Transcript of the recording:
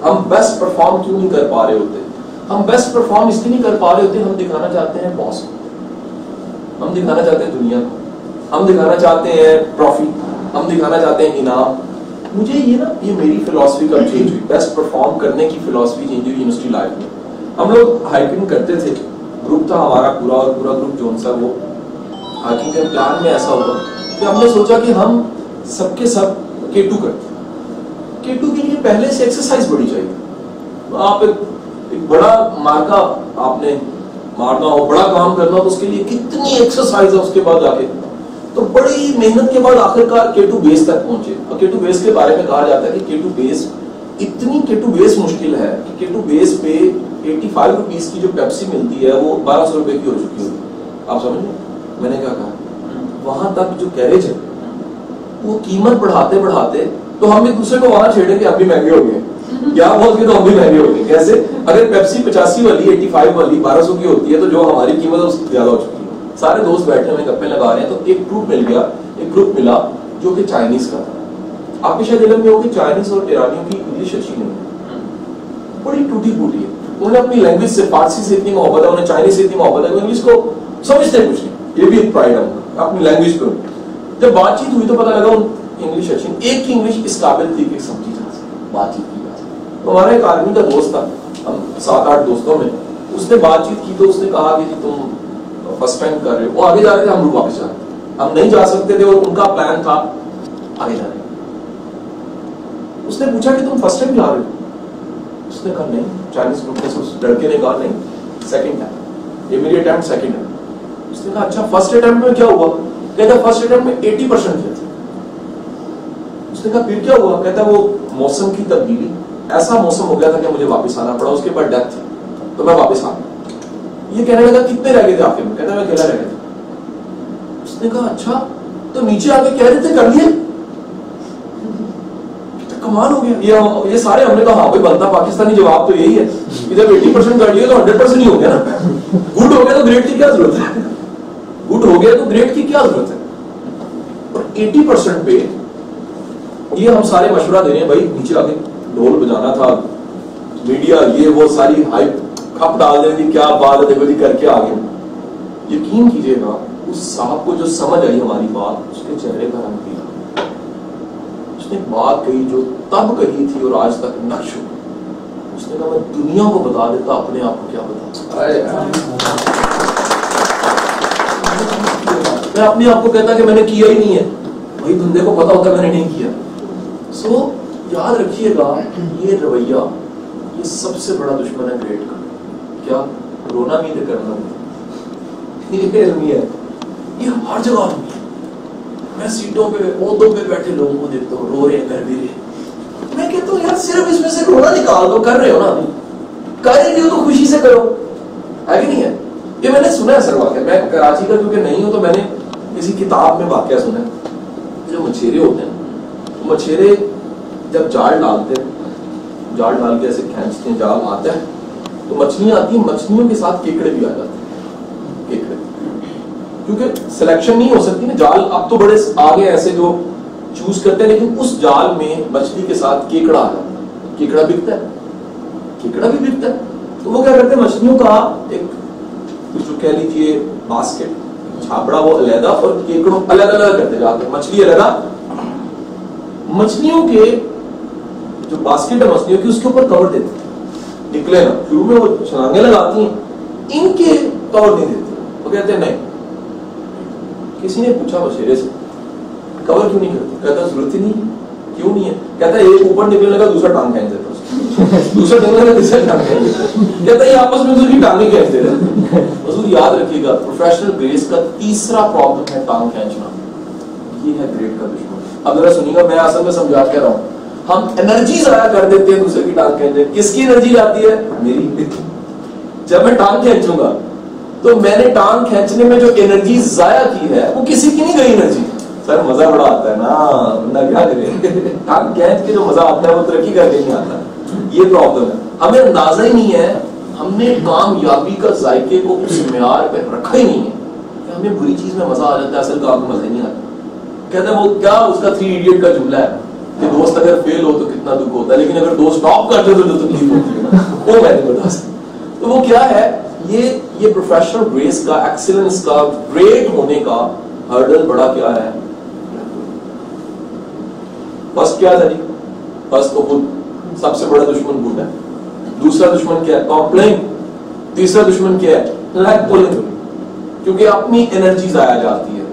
ہم best perform کیوں نہیں کر پا رہے ہوتے؟ ہم بیسٹ پرفارم اس لیے نہیں کر پا رہے ہوتے، ہم دکھانا چاہتے ہیں باس کو، ہم دکھانا چاہتے ہیں دنیا کو، ہم دکھانا چاہتے ہیں ٹرافی، ہم دکھانا چاہتے ہیں انعام. مجھے یہ میری فلاسفی کا چینج ہوئی، بیسٹ پرفارم کرنے کی فلاسفی چینج ہوئی یونیورسٹی لائف میں. ہم لوگ ہائکنگ کرتے تھے، گروپ تھا ہمارا پورا، اور پورا گروپ جو سا وہ ہائکنگ کے پلان میں ایسا ہوا کہ ہم نے سوچا کہ ہم سب کے سب K2 کرتے. K2 کے لیے پہلے سے ایکسرسائز بڑی چاہیے. آپ ایک بڑا مارکا آپ نے مارنا ہو، بڑا کام کرنا ہو تو اس کے لیے کتنی ایکسرسائز ہے اس کے بعد آگے. تو بڑی محنت کے بعد آخرکار K2 بیس تک پہنچے. اور K2 بیس کے بارے میں کہا جاتا ہے کہ K2 بیس اتنی K2 بیس مشکل ہے کہ K2 بیس پہ 85 روپیز کی جو پیپسی ملتی ہے وہ 1200 روپے کی ہو چکی ہوتی ہے. آپ سمجھ لیں میں نے کیا کہا؟ وہاں تک جو کیریج ہے وہ قیمت بڑھاتے بڑھاتے تو ہم ایک دوسرے کو وہاں چھیڑیں کہ ہم بھی مہنگے ہو گئے. کیا بول کے تو ہم بھی مہنگے ہو گئے. کیسے؟ اگر پیپسی 85 والی 85 والی 1200 کی ہوتی ہے تو جو ہماری قیمت ہے اس کی زیادہ ہو چکی ہے. سارے دوست بیٹھے ہوئے گپے لگا رہے ہیں تو ایک گروپ مل گیا، ایک گروپ ملا جو کہ چائنیز کا تھا. آپ کے شاید علم میں ہوگی چائنیز اور ایرانیوں کی انگلش اچھی نہیں ہے، بڑی ٹوٹی پھوٹی ہے. انہیں اپنی لینگویج سے، فارسی سے اتنی محبت ہے، انہیں چائنیز سے اتنی محبت ہے کہ انگلش کو سمجھتے کچھ نہیں. یہ بھی ایک پرائڈ ہے اپنی لینگویج کو. جب بات چیت ہوئی تو پتا لگا انگلش اچھی، ایک کی انگلش اس قابل تھی کہ سمجھی جا سکے، بات چیت کی جا سکے. تو ہمارا ایک آدمی کا دوست تھا، ہم 7-8 دوستوں میں، اس نے بات چیت کی تو اس نے کہا کہ جی تم فرسٹ ٹائم کر رہے ہو. وہ آگے جا رہے تھے، ہم لوگ واپس جا رہے تھے. ہم نہیں جا سکتے تھے اور ان کا پلان تھا آگے جانے. اس نے پوچھا کہ تم فرسٹ ٹائم جا رہے ہو؟ اس نے کہا نہیں. چائنیز گروپ میں سے اس لڑکے نے کہا نہیں، سیکنڈ ٹائم، یہ میری اٹیمپٹ سیکنڈ ہے. اس نے کہا اچھا فرسٹ اٹیمپٹ میں کیا ہوا؟ کہتا فرسٹ اٹیمپٹ میں 80% کیا تھا. اس نے کہا پھر کیا ہوا؟ کہتا وہ موسم کی تبدیلی، ایسا موسم ہو گیا تھا کہ مجھے واپس آنا پڑا. اس کے بعد ڈیتھ تھی تو میں واپس آ گیا. یہ کہنے لگا کتنے رہ گئے تھے آخر میں؟ کہتا میں اکیلا رہ گیا تھا. اس نے کہا اچھا تو نیچے آ کے کہہ رہے تھے کر لیے؟ کمال ہو گیا. یہ سارے ہم نے کہا ہاں بھائی بنتا پاکستانی جواب تو یہی ہے کہ جب 80% کر لیے تو 100% ہی ہو گیا نا. گڈ ہو گیا تو گریٹ کی کیا ضرورت ہے؟ گڈ ہو گیا تو گریٹ کی کیا ضرورت ہے؟ اور 80% پہ یہ ہم سارے مشورہ دے رہے ہیں بھائی نیچے آگے ڈھول بجانا تھا، میڈیا یہ وہ ساری ہائپ کھپ ڈال دیں گی، کیا بات ہے دیکھو جی کر کے آگے. یقین کیجیے گا اس صاحب کو جو سمجھ آئی ہماری بات، اس کے چہرے کا رنگ پیلا. اس نے بات کہی جو تب کہی تھی اور آج تک نقش ہو. اس نے کہا میں دنیا کو بتا دیتا، اپنے آپ کو کیا بتا. میں اپنے آپ کو کہتا کہ میں نے کیا ہی نہیں ہے، وہی بندے کو پتا ہوتا میں نے نہیں کیا. سو یاد رکھیے گا یہ رویہ یہ سب سے بڑا دشمن ہے گریٹ کا. کیا؟ رونا بھی کرنا یہ علمی ہے، یہ ہر جگہ علمی ہے. میں سیٹوں پہ عہدوں پہ بیٹھے لوگوں کو دیکھتا ہوں رو رہے ہیں، کر بھی رہے. میں کہتا ہوں یار صرف اس میں سے رونا نکال دو. کر رہے ہو نا، کر ہی نہیں ہو تو خوشی سے کرو، ہے کہ نہیں ہے؟ یہ میں نے سنا ہے سر واقعہ. میں کراچی کا کیونکہ نہیں ہوں تو میں نے کسی کتاب میں واقعہ سنا ہے. جو مچھیرے ہوتے ہیں، مچھیرے جب جال ڈالتے ہیں، جال ڈال کے ایسے کھینچتے ہیں، جال آتا ہے تو مچھلیاں آتی ہیں، مچھلیوں کے ساتھ کیکڑے بھی آ جاتے ہیں. کیکڑے کیونکہ سلیکشن نہیں ہو سکتی نا، جال اب تو بڑے آگے ایسے جو چوز کرتے ہیں، لیکن اس جال میں مچھلی کے ساتھ کیکڑا آ جاتا ہے. کیکڑا بکتا ہے، کیکڑا بھی بکتا ہے. تو وہ کیا کرتے ہیں، مچھلیوں کا ایک جو کہہ لیجیے باسکٹ، چھاپڑا وہ علیحدہ اور کیکڑوں الگ الگ کرتے جاتے ہیں. مچھلی علیحدہ، مچھلیوں کے جو باسکٹ ہے مچھلیوں کی اس کے اوپر کور دیتے ہیں، نکلے نا. شروع میں وہ چھلانگیں لگاتی ہیں، ان کے کور نہیں دیتے. وہ کہتے ہیں نہیں. کسی نے پوچھا مچھیرے سے کور کیوں نہیں کرتے؟ کہتا ضرورت ہی نہیں. کیوں نہیں ہے؟ کہتا ایک اوپر نکلنے کا دوسرا ٹانگ کھینچ دیتا، دوسرا نکلنے کا تیسرا ٹانگ کھینچ دیتا. کہتا یہ آپس میں دوسری ٹانگیں کھینچ دیتے. حضور یاد رکھیے گا پروفیشنل گریس کا تیسرا پرابلم ہے ٹانگ کھینچنا. یہ ہے گریٹ کا دشمن. اب ذرا سنیے گا، میں اصل میں سمجھا کے رہا ہوں. ہم انرجی ضائع کر دیتے ہیں دوسرے کی ٹانگ کھینچنے. کس کی انرجی جاتی ہے؟ میری. جب میں ٹانگ کھینچوں گا تو میں نے ٹانگ کھینچنے میں جو انرجی ضائع کی ہے وہ کسی کی نہیں گئی انرجی. سر مزہ بڑا آتا ہے نا، بندہ کیا کرے. ٹانگ کھینچ کے جو مزہ آتا ہے وہ ترقی کر کے نہیں آتا. یہ پرابلم ہے. ہمیں اندازہ ہی نہیں ہے، ہم نے کامیابی کا ذائقے کو اس معیار پہ رکھا ہی نہیں ہے کہ ہمیں بری چیز میں مزہ آ جاتا ہے، اصل کام میں مزہ نہیں آتا. کہتے ہیں وہ کیا اس کا 3 ایڈیٹ کا جملہ ہے کہ دوست اگر فیل ہو تو کتنا دکھ ہوتا ہے، لیکن اگر دوست ٹاپ کرتے تو جو تکلیف ہوتی ہے نا وہ میں نہیں بتا سکتا۔ تو وہ کیا ہے، یہ پروفیشنل گریس کا، ایکسیلنس کا، گریٹ ہونے کا ہرڈل بڑا کیا ہے؟ فرسٹ کیا ہے جی؟ فرسٹ تو خود سب سے بڑا دشمن خود ہے، دوسرا دشمن کیا ہے؟ کمپلین، تیسرا دشمن کیا ہے؟ لیگ پولنگ، کیونکہ اپنی انرجی ضائع جاتی ہے۔